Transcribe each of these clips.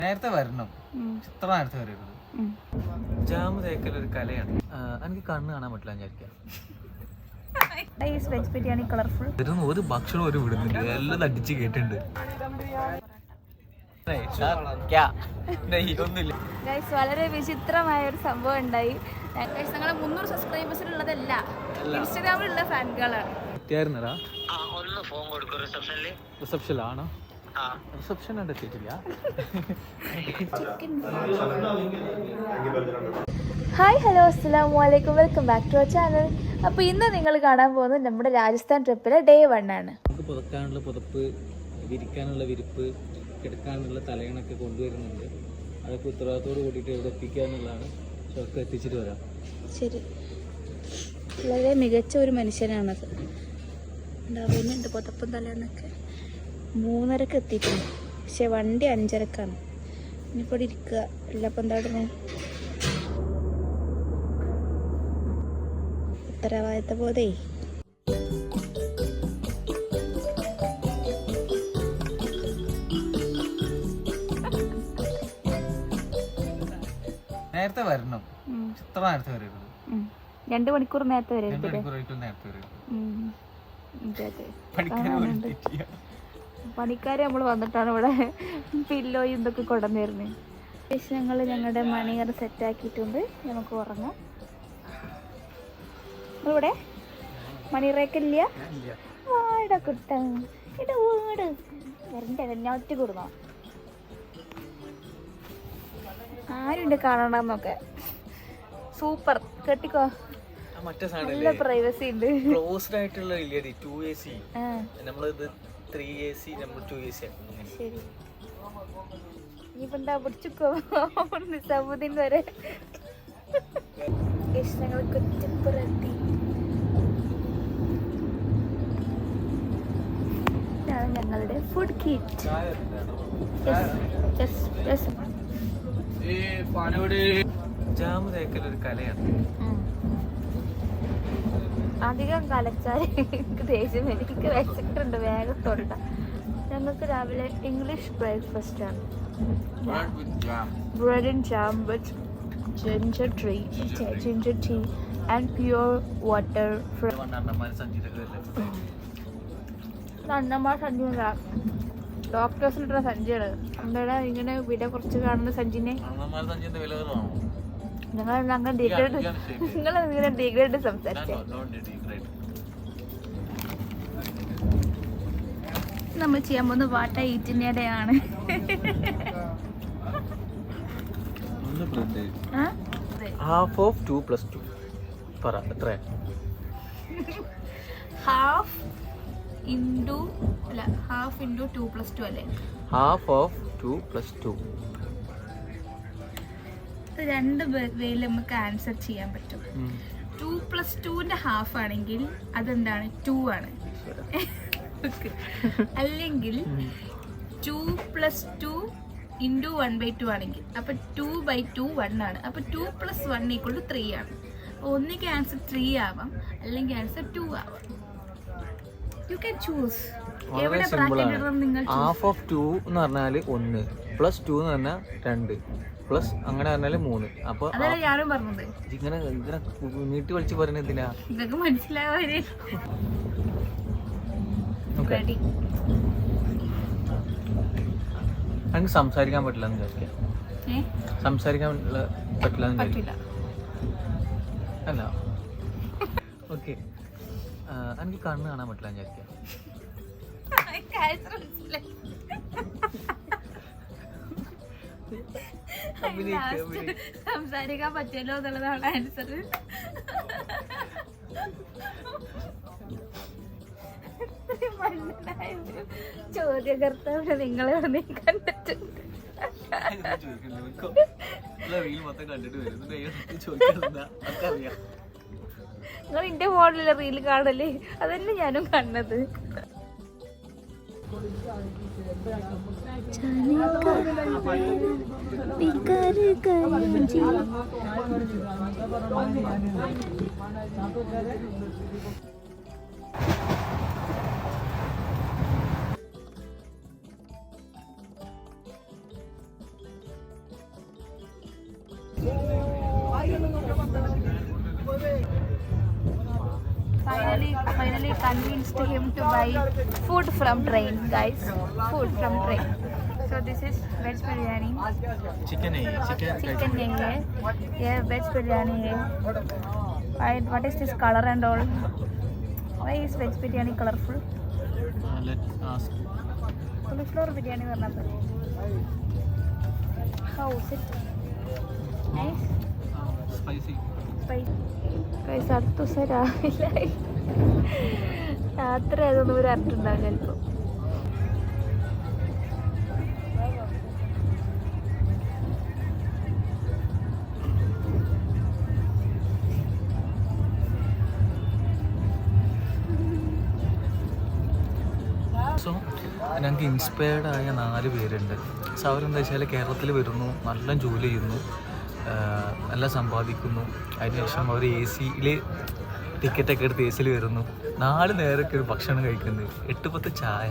നേരത്തെ വരണം, ഇത്ര നേരത്തെ വരരുത്. ജാമ് തേക്കൽ ഒരു കലയാണ്. എനിക്ക് കണ്ണ് കാണാൻ പറ്റില്ല വിചാരിക്കാം. ഒരു ഭക്ഷണം ഒരു വിടുന്നുണ്ട്, എല്ലാം അടിച്ച് കേട്ടിട്ടുണ്ട്. വളരെ വിചിത്രമായ ഒരു സംഭവം ഉണ്ടായി. ഞങ്ങളെ 300 സബ്സ്ക്രൈബേഴ്സിലുള്ളതല്ല, ഇൻസ്റ്റാഗ്രാമിലുള്ള ഫാനുകളാണ്. റിസപ്ഷനിലാണോ? റിസപ്ഷൻ എത്തിയിട്ടില്ല. ഹായ് ഹലോ അസ്സലാമു അലൈക്കും, welcome back to our channel. അപ്പോൾ ഇന്ന് നിങ്ങൾ കാണാൻ പോകുന്നത് നമ്മുടെ രാജസ്ഥാൻ ട്രിപ്പിലെ ഡേ 1 ആണ്. നമുക്ക് പുതക്കാനുള്ള പുതപ്പ്, വിരിക്കാനുള്ള വിരിപ്പ്, കിടക്കാനുള്ള തലയണൊക്കെ കൊണ്ടുവരുന്നുണ്ട്. അതൊക്കെ ഉത്തരവാദിത്തോട് കൂടിയിട്ട് ഇവിടെ എത്തിക്കുക എന്നുള്ളതാണ്. ഒക്കെ എത്തിച്ചിട്ട് വരാം. ശരി, വളരെ മികച്ച ഒരു മനുഷ്യനാണത്. ഉണ്ടാവുന്നുണ്ട് പുതപ്പും തലയണൊക്കെ. 3:30 എത്തിയിട്ടുണ്ട്, പക്ഷെ വണ്ടി 5:30. ഇനിയിപ്പോൾ ഇവിടെ ഇരിക്കുക. എല്ലാപ്പം എന്താ ഉടനെ ഉത്തരവാദിത്ത ബോധേ. നേരത്തെ വരണം, ഇത്ര നേരത്തെ വരരുത്. 2 മണിക്കൂർ നേരത്തെ വരരുത്. പണിക്കാര് നമ്മൾ വന്നിട്ടാണ് ഇവിടെ പില്ലോയും ഇതൊക്കെ കൊണ്ടുവന്നിരുന്നത്. ശേഷം ഞങ്ങൾ ഞങ്ങളുടെ മണിയർ സെറ്റാക്കിയിട്ടുണ്ട്. നമുക്ക് ഉറങ്ങാം. ഇവിടെ മണിയറേക്കില്ല. വാട കുട്ട ഇത് വീട് വരണ്ടേ, ഞാൻ ഒറ്റ കൊടുന്നോ. ആരുണ്ട് കാണണ്ടെന്നൊക്കെ. സൂപ്പർ, കെട്ടിക്കോ. നല്ല പ്രൈവസി ഉണ്ട്. ക്ലോസ്ഡ് ആയിട്ടുള്ള 2AC. നമ്മളിത് 3AC, നമ്മൾ 2AC. ശരി, ഇനിയിപ്പോ എന്താ പിടിച്ചോ നിസാമുദ്ദീൻ വരെ. ഞങ്ങൾ കുറ്റിപ്പുറത്തി. ഇതാണ് ഞങ്ങളുടെ ഫുഡ് കിറ്റ്. ജാമ് തേക്കൽ ഒരു കലയാണ്. അധികം കലച്ചാൽ എനിക്ക് ദേഷ്യം. എനിക്ക് വെച്ചിട്ടുണ്ട്, വേഗം തൊണ്ട. ഞങ്ങൾക്ക് രാവിലെ ഇംഗ്ലീഷ് ബ്രേക്ക്ഫാസ്റ്റ് ആണ്. Bread and jam with ginger tea and pure water from അണ്ണന്മാർ സഞ്ചിയല്ല, ഡോക്ടേഴ്സിലിട്ടുള്ള സഞ്ചിയാണ്. നമ്മുടെ ഇങ്ങനെ വില കുറച്ച് കാണുന്ന സഞ്ചിനെ നിങ്ങൾ ഡിഗ്രേഡ് സംസാരിച്ചേ. നമ്മൾ ചെയ്യാൻ പോകുന്ന വാട്ട ഈറ്റിൻ്റെ ആണ്. ഹാഫ് ഓഫ് 2 + 2 പറ എത്ര? ഹാഫ് ഇൻറ്റു 2 + 2 അല്ലേ? Half of 2 + 2. രണ്ട് വേയിൽ നമുക്ക് ആൻസർ ചെയ്യാൻ പറ്റും. 2 + 2ന്റെ ഹാഫ് ആണെങ്കിൽ അതെന്താണ്? 2 ആണ്. അല്ലെങ്കിൽ 2 + 2 × 1/2 ആണെങ്കിൽ അപ്പൊ 2/2 1 ആണ്. അപ്പൊ 2 + 1 = 3 ആണ്. ഒന്നിക്ക് ആൻസർ 3 ആവാം, അല്ലെങ്കിൽ ആൻസർ 2 ആവാം. You can choose. എവിടെ ബ്രാക്കറ്റ് ഇടണം നിങ്ങൾ? ഹാഫ് ഓഫ് 2 എന്ന് പറഞ്ഞാൽ 1 + 2 എന്ന് പറഞ്ഞാൽ 2 പ്ലസ് അങ്ങനെ പറഞ്ഞാൽ 3. അപ്പൊ അതല്ല ഞാനും പറഞ്ഞത്. ഇങ്ങനെ നീട്ടി വലിച്ചു പറയുന്നത് എന്തിനാ? ഇതൊക്കെ മനസ്സിലാവാനേ. റെഡി. എനിക്ക് സംസാരിക്കാൻ പറ്റില്ല എന്ന് വിചാരിക്കാം. സംസാരിക്കാൻ പറ്റില്ല അല്ല. ഓക്കെ, എനിക്ക് കണ്ണ് കാണാൻ പറ്റില്ല എന്ന് വിചാരിക്കാം. സംസാരിക്കാൻ പറ്റിയല്ലോ എന്നുള്ളതാണ് ആൻസർ. ചോദ്യകർത്താവ് നിങ്ങളെ കണ്ടിട്ടുണ്ട്. നിങ്ങൾ എന്റെ ഫോണിലെ റീൽ കാണല്ലേ? അതന്നെ ഞാനും കണ്ടത്. Finally convinced him to buy food from train, guys. Food from train. So this is veg biryani. Chicken hai. Chicken nahi hai. Yeah, veg biryani hai. And what is this color and all? Why is veg biryani colorful? Let's ask. Cauliflower biryani varna padi. How is it? Nice. Spicy. Guys, അടുത്ത ദിവസം രാവിലെ രാത്രി ആയതൊന്നും ഒരു അരട്ടുണ്ടാവില്ല ചിലപ്പോൾ. So ഞങ്ങൾക്ക് inspired ആയ 4 പേരുണ്ട്. So അവരെന്താ വെച്ചാൽ കേരളത്തിൽ വരുന്നു, നല്ല ജോലി ചെയ്യുന്നു, നല്ല സമ്പാദിക്കുന്നു. അതിനുശേഷം അവർ എ സിയിൽ ടിക്കറ്റൊക്കെ എടുത്ത് എ സിയിൽ വരുന്നു, 4 നേരമൊക്കെ ഒരു ഭക്ഷണം കഴിക്കുന്നത്, 8-10 ചായ,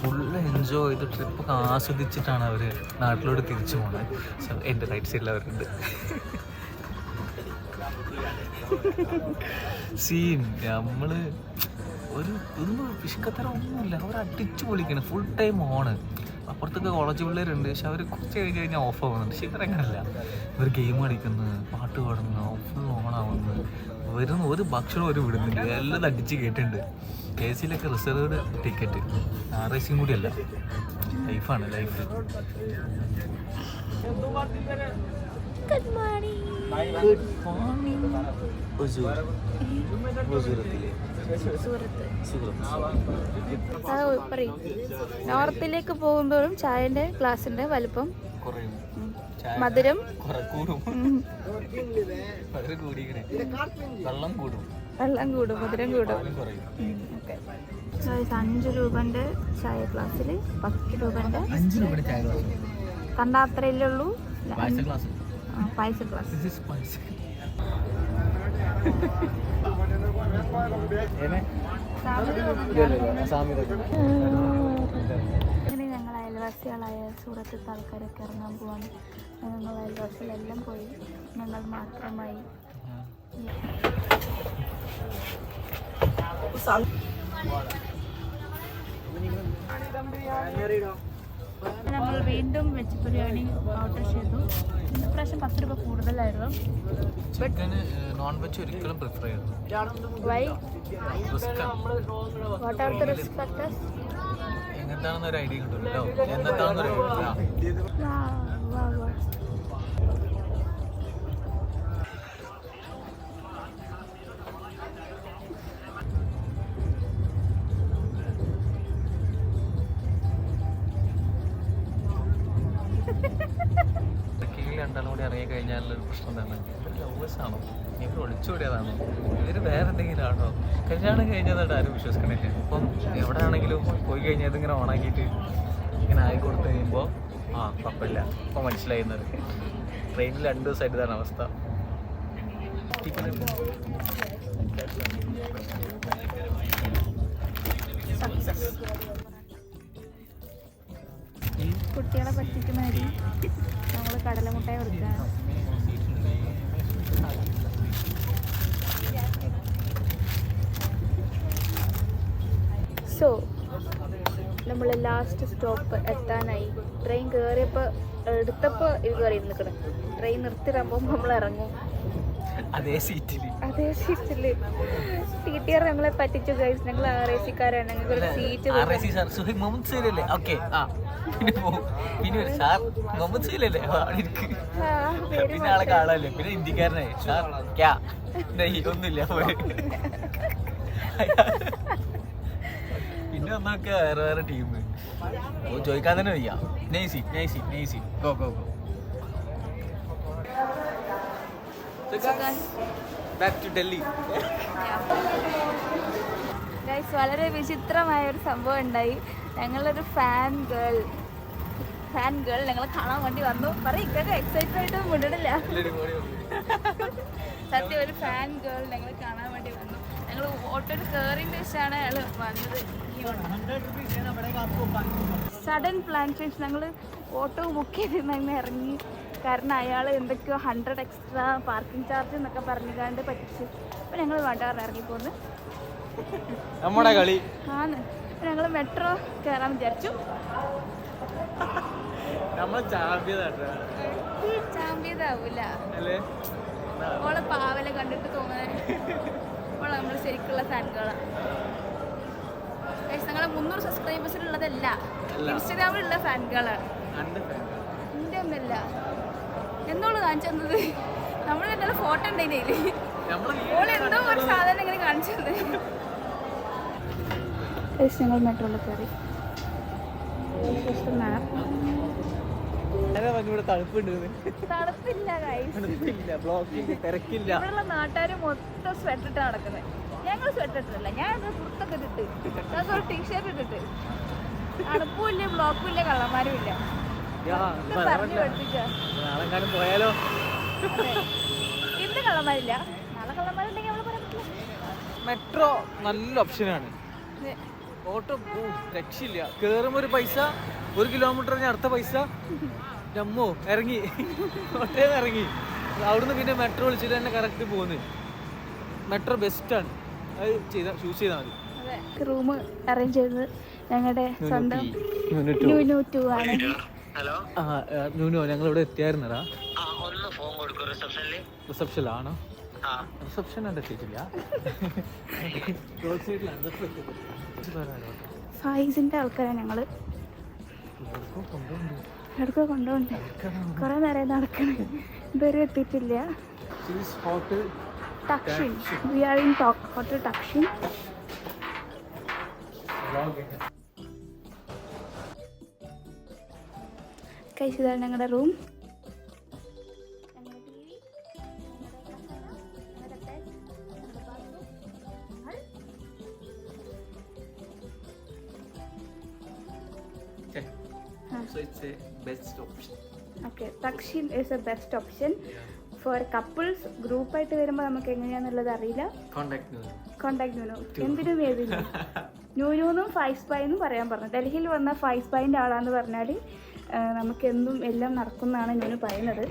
ഫുള്ള് എൻജോയ് ചെയ്ത് ട്രിപ്പൊക്കെ ആസ്വദിച്ചിട്ടാണ് അവർ നാട്ടിലോട്ട് തിരിച്ചു പോകുന്നത്. സോ എൻ്റെ റൈറ്റ് സൈഡിൽ അവരുണ്ട്. സീൻ നമ്മൾ ഒന്നും പിശുക്കത്തരം ഒന്നുമില്ല, അവർ അടിച്ചു പൊളിക്കണം, ഫുൾ ടൈം ഓണ്. അപ്പുറത്തൊക്കെ കോളേജ് പിള്ളേരുണ്ട്, പക്ഷെ അവർ കുറച്ച് കഴിഞ്ഞ് ഓഫ് ആവുന്നുണ്ട്. പക്ഷെ ഇവരങ്ങനല്ല, ഇവർ ഗെയിം കളിക്കുന്നു, പാട്ട് പാടുന്നു, ഫുൾ ഓണാവുന്നു, വരുന്ന ഒരു ഭക്ഷണം ഒരു വിടുന്നില്ല, എല്ലാം അടിച്ച് കേട്ടിട്ടുണ്ട്. കെ സിയിലൊക്കെ റിസർവ്ഡ് ടിക്കറ്റ്, RACയും കൂടിയല്ല, ലൈഫാണ് ലൈഫ്. Good morning. പറയും. നോർത്തിലേക്ക് പോകുമ്പോഴും ചായന്റെ ഗ്ലാസിന്റെ വലുപ്പം മധുരം വെള്ളം കൂടും, മധുരം കൂടും. 5 രൂപന്റെ ചായ ഗ്ലാസ്സിൽ 10 രൂപന്റെ കണ്ടാത്രയല്ലേ ഉള്ളൂ. പായസ ഗ്ലാസ്. അങ്ങനെ ഞങ്ങൾ അയൽവാസികളായ സൂറത്തത്തെ ആൾക്കാരൊക്കെ ഇറങ്ങാൻ പോവാണ്. ഞങ്ങൾ അയൽവാസികളെല്ലാം പോയി, ഞങ്ങൾ മാത്രമായി. ഞങ്ങൾ വീണ്ടും വെജ് ബിരിയാണി ഓർഡർ ചെയ്തു. ഇപ്രാവശ്യം 10 രൂപ കൂടുതലായിരുന്നു. നോൺ വെജ് ഒരിക്കലും പ്രിഫർ ചെയ്യുന്നു. Why? What are the risk factors? എങ്ങനത്താണെന്ന് ഒരു ഐഡിയ കിട്ടുമല്ലോ, എന്നത്താണെന്നൊരു ഐഡിയ. രണ്ടാളും കൂടി ഇറങ്ങി കഴിഞ്ഞാലൊരു പ്രശ്നം എന്താണ്, ഇവർ ലവേഴ്സാണോ, ഇവർ ഒളിച്ചോടിയതാണോ, ഇവർ വേറെ എന്തെങ്കിലും ആണോ? കല്യാണം കഴിഞ്ഞതായിട്ട് ആരും വിശ്വസിക്കണില്ല. ഇപ്പം എവിടെ ആണെങ്കിലും പോയി കഴിഞ്ഞാൽ ഇതിങ്ങനെ ഓണാക്കിയിട്ട് ഇങ്ങനെ ആയി കൊടുത്തു കഴിയുമ്പോൾ കുഴപ്പമില്ല, ഇപ്പം മനസ്സിലായിരുന്നത്. ട്രെയിനിൽ 2 ദിവസമായിട്ട് ഇതാണ് അവസ്ഥ. കുട്ടികളെ പറ്റിക്കുന്ന നമ്മൾ കടലമുട്ടായി കൊടുക്കുക. സോ നമ്മൾ ലാസ്റ്റ് സ്റ്റോപ്പ് എത്താനായി. ട്രെയിൻ കയറിയപ്പോൾ എടുത്തപ്പോൾ ഇത് കയറി നിൽക്കണം. ട്രെയിൻ നിർത്തിയിടുമ്പോൾ നമ്മൾ ഇറങ്ങും അതേ സീറ്റിൽ. TTR ഞങ്ങളെ പറ്റിച്ചു ഗൈസ്. ഞങ്ങൾ RACക്കാരാണ്, ഞങ്ങൾക്ക് ഒരു സീറ്റ്. പിന്നെ ആളെ കാണാല്ലേ, പിന്നെ ഇന്ത്യക്കാരനായി ഒന്നുമില്ല. പിന്നെ ഒന്നൊക്കെ വേറെ ടീം ചോദിക്കാൻ തന്നെ വയ്യ. Nicy go go go. Back to Delhi. Guys, വളരെ വിചിത്രമായ ഒരു സംഭവം ഉണ്ടായി. ഞങ്ങളൊരു ഫാൻ ഗേൾ ഞങ്ങളെ കാണാൻ വേണ്ടി വന്നു. പറയൊക്കെ എക്സൈറ്റഡ് ആയിട്ട് മുന്നിടില്ല. സത്യം, ഒരു ഫാൻ ഗേൾ ഞങ്ങളെ കാണാൻ വേണ്ടി വന്നു. ഞങ്ങൾ ഓട്ടോയിൽ കയറിയതിന് ശേഷമാണ് അയാൾ വന്നത്. Sudden plan change. ഞങ്ങൾ ഓട്ടോ ബുക്ക് ചെയ്തിരുന്ന ഇറങ്ങി. കാരണം അയാൾ എന്തൊക്കെയോ 100 എക്സ്ട്രാ പാർക്കിംഗ് ചാർജ് എന്നൊക്കെ പറഞ്ഞുകൊണ്ട് പറ്റിച്ചു. അപ്പം ഞങ്ങൾ വേണ്ട പറഞ്ഞ് ഇറങ്ങിപ്പോന്ന് നമ്മുടെ കളി ആന്ന്. അപ്പം ഞങ്ങൾ മെട്രോ കയറാൻ വിചാരിച്ചു. ചാമ്പ്യതാവൂല ഓളെ പാവലെ കണ്ടിട്ട് തോന്നുന്നത് ഓളെ നമ്മൾ ശരിക്കുള്ള ഫാൻകളാണ്. ഞങ്ങളെ 300 സബ്സ്ക്രൈബേഴ്സിലുള്ളതല്ല, ഇൻസ്റ്റാഗ്രാമിലുള്ള ഫാൻകളാണ്. എൻ്റെ ഒന്നല്ല എന്നോള് കാണിച്ചു തന്നത്. നമ്മൾ എന്നാലും ഫോട്ടോ ഉണ്ടായില്ലേ, ഓള് എന്തോ ഒരു സാധനം ഇങ്ങനെ കാണിച്ചു തന്നത്. ഞങ്ങൾ മെട്രോയിൽ കയറി. തണുപ്പില്ല, ഇവിടെയുള്ള നാട്ടുകാർ മൊത്തം സ്വെറ്റർ ഇട്ടാണ് നടക്കുന്നത്. ഞങ്ങൾ സ്വെറ്റർ ഇട്ടില്ല, ഞാൻ കുർത്തൊക്കെ ഇട്ടിട്ട് ഞങ്ങൾക്ക് ഒരു ടീഷർട്ട് ഇട്ടിട്ട്. തണുപ്പും ഇല്ല, ബ്ലോക്കും ഇല്ല, കള്ളന്മാരും ഇല്ല. പറഞ്ഞു പഠിപ്പിച്ച പോയാലോ ഇന്ന് കള്ളന്മാരില്ല, നാളെ കള്ളന്മാരുണ്ടെങ്കിൽ നമ്മൾ പറയാൻ പറ്റില്ല. മെട്രോ നല്ല ഓപ്ഷനാണ്. ഓട്ടോ രക്ഷയില്ല. കയറുമ്പോൾ ഒരു പൈസ, 1 കിലോമീറ്റർ കഴിഞ്ഞ അടുത്ത പൈസ. ജമ്മു ഇറങ്ങി, കോട്ടയം ഇറങ്ങി, അവിടുന്ന് പിന്നെ മെട്രോ വിളിച്ചിട്ട് തന്നെ കറക്റ്റ് പോകുന്നത്. മെട്രോ ബെസ്റ്റാണ്, അത് ചൂസ് ചെയ്താൽ മതി. റൂം അറേഞ്ച് ചെയ്തത് ഞങ്ങളുടെ സ്വന്തം ന്യൂനു 2 ആണ്. ന്യൂനോ ഞങ്ങൾ ഇവിടെ എത്തിയായിരുന്നടാ. റിസപ്ഷനിലാണോ? റിസപ്ഷൻ എൻ്റെ എത്തിയിട്ടില്ല. ഫൈസിന്റെ ആൾക്കാരാണ് ഞങ്ങൾ. എവിടേക്കോ കൊണ്ടുപോകണ്ടേ, കുറെ നേരം നടക്കണേ, ഇതുവരെ എത്തിയിട്ടില്ല. ടക്ഷിൻ, വി ആർ ഇൻ ഹോട്ടൽ ടക്ഷിൻ. കഴിച്ചതാണ് ഞങ്ങളുടെ room. So it's a best option. Okay, Takshin is a best option for couples. Group ആയിട്ട് വരുമ്പോൾ നമുക്ക് എങ്ങനെയാന്നുള്ളത് അറിയില്ല. കോണ്ടാക്ട് ന്യൂനു എന്തിനും ഏതില്ല. ന്യൂനൂന്നും 5 സ്പൈ എന്നും പറയാൻ പറഞ്ഞു. ഡൽഹിയിൽ വന്ന 5 സ്പൈൻ്റെ ആളാന്ന് പറഞ്ഞാൽ നമുക്ക് എന്തും എല്ലാം നടക്കുന്നതാണ് ന്യൂനു പറയുന്നത്.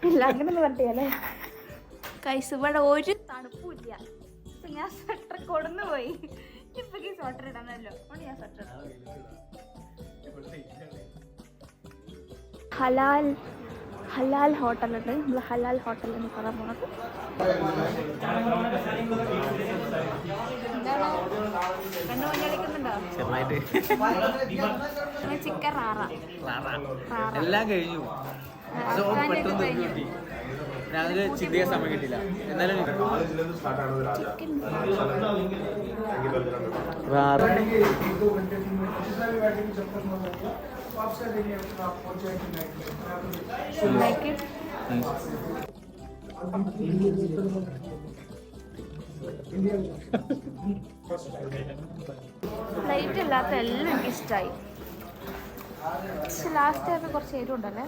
ഇല്ല അങ്ങനെയൊന്നും പറഞ്ഞല്ലേ. കൈസ് ഇവിടെ ഒരു തണുപ്പും ഇല്ല. ഇപ്പം ഞാൻ സ്വെറ്റർ കൊടുന്നു പോയി. ഇപ്പം ഈ സ്വെറ്റർ ഇടാനല്ലോ, അതുകൊണ്ട് ഞാൻ സ്വെറ്റർ ഇടാം. ഹലാൽ ഹോട്ടലുണ്ട്. നമ്മൾ ഹലാൽ ഹോട്ടൽ എന്ന് പറയാൻ പോണത്. ചിക്കൻ റാറ എല്ലാം കഴിഞ്ഞു. രാവിലെ ചിന്തിയ സമയം കിട്ടില്ല. എന്നാലും പ്ലേറ്റ് ഇല്ലാത്ത എല്ലാം എനിക്ക് ഇഷ്ടമായി. പക്ഷെ ലാസ്റ്റ് ആയപ്പോൾ കുറച്ച് എരിവുണ്ടല്ലേ.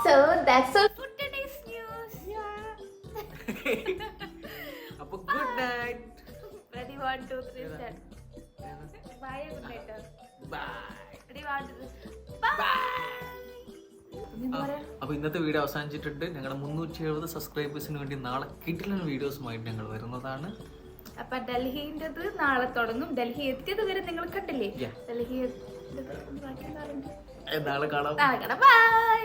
So that's all for today's news. അപ്പൊ good night. Ready 1 2 3 start. Bye good night. Bye. Ready 1 2 bye. അപ്പോൾ ഇന്നത്തെ വീഡിയോ അവസാനിച്ചിട്ടുണ്ട്. ഞങ്ങളുടെ 370 സബ്സ്ക്രൈബേഴ്സിന് വേണ്ടി നാളെ കിട്ടില്ല വീഡിയോസുമായിട്ട് ഞങ്ങൾ വരുന്നതാണ്. അപ്പൊ ഡൽഹിൻ്റെത് നാളെ തുടങ്ങും. ഡൽഹി എത്തിയത് വരെ നിങ്ങൾ കണ്ടില്ലേ. ഡൽഹി നാളെ കാണാം. ബൈ.